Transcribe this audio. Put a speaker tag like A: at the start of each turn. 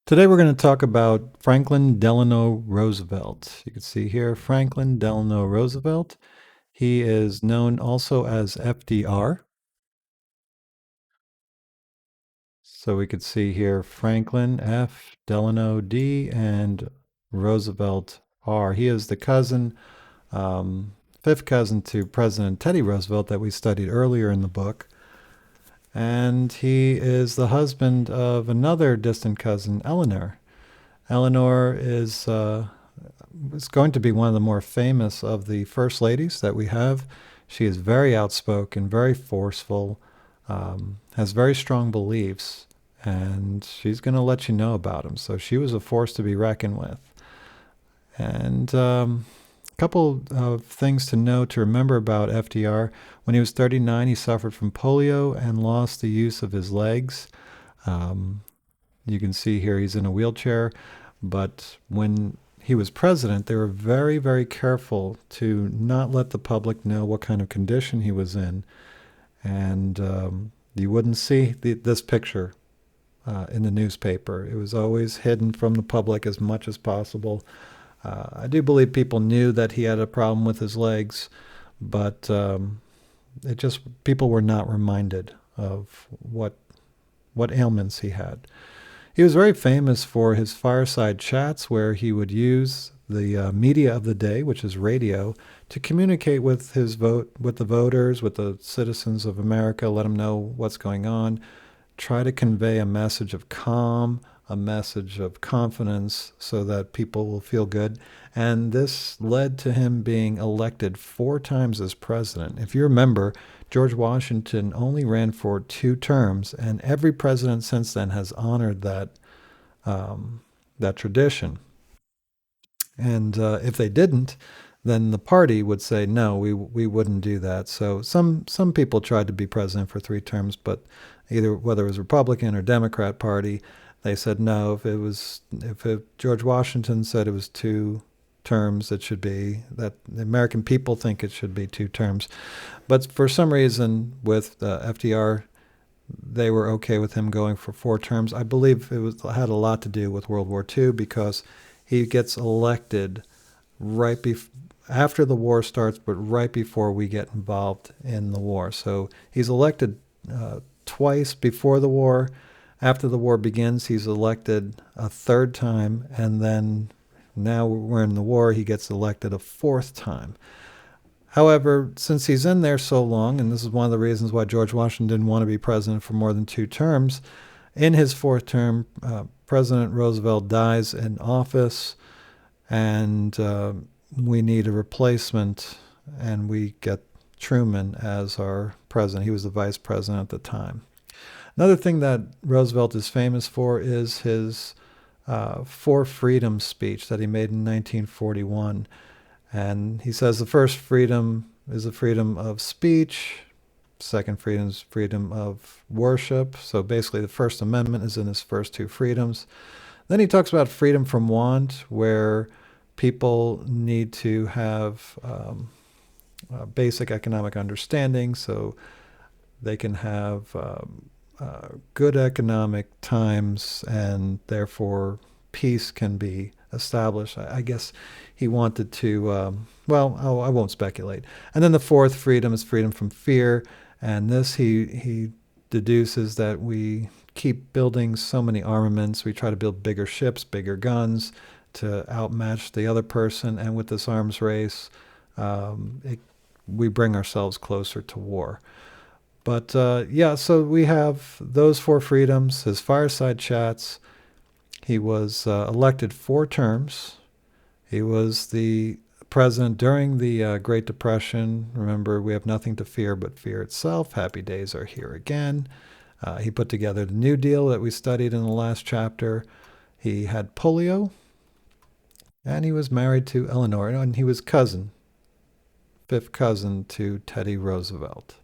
A: Today we're going to talk about Franklin Delano Roosevelt. You can see here Franklin Delano Roosevelt. He is known also as FDR. So we could see here Franklin F, Delano D, and Roosevelt R. He is the um, fifth cousin to President Teddy Roosevelt that we studied earlier in the book. And he is the husband of another distant cousin, Eleanor. Eleanor is going to be one of the more famous of the first ladies that we have. She is very outspoken, very forceful, has very strong beliefs, and she's going to let you know about them. So she was a force to be reckoned with. And a couple of things to know to remember about FDR. When he was 39, he suffered from polio and lost the use of his legs. Um, you can see here he's in a wheelchair, but when he was president, they were very, very careful to not let the public know what kind of condition he was in. And you wouldn't see this picture in the newspaper. It was always hidden from the public as much as possible. I do believe people knew that he had a problem with his legs, but it just people were not reminded of what ailments he had. He was very famous for his fireside chats where he would use the media of the day, which is radio, to communicate with with the voters, with the citizens of America, let them know what's going on, try to convey a message of calm, a message of confidence so that people will feel good. And this led to him being elected 4 times as president. If you remember, George Washington only ran for 2 terms, and every president since then has honored that tradition. And if they didn't, then the party would say, no, we wouldn't do that. So some people tried to be president for 3 terms, but either whether it was Republican or Democrat Party, they said no. If George Washington said it was 2 terms, it should be that. The American people think it should be 2 terms, but for some reason with FDR, they were okay with him going for 4 terms. I believe had a lot to do with World War II because he gets elected right after the war starts, but right before we get involved in the war. So he's elected twice before the war. After the war begins, he's elected a 3rd time, and then now we're in the war, he gets elected a 4th time. However, since he's in there so long, and this is one of the reasons why George Washington didn't want to be president for more than 2 terms, in his 4th term, President Roosevelt dies in office, and we need a replacement, and we get Truman as our president. He was the vice president at the time. Another thing that Roosevelt is famous for is his For Freedom speech that he made in 1941. And he says the first freedom is the freedom of speech. Second freedom is freedom of worship. So basically, the First Amendment is in his first 2 freedoms. Then he talks about freedom from want, where people need to have basic economic understanding so they can have good economic times, and therefore peace can be established. I guess he wanted to, I won't speculate. And then the fourth freedom is freedom from fear. And this he deduces that we keep building so many armaments. We try to build bigger ships, bigger guns to outmatch the other person. And with this arms race, we bring ourselves closer to war. But so we have those 4 freedoms, his fireside chats. He was elected 4 terms. He was the president during the Great Depression. Remember, we have nothing to fear but fear itself. Happy days are here again. He put together the New Deal that we studied in the last chapter. He had polio, and he was married to Eleanor, and he was 5th cousin to Teddy Roosevelt.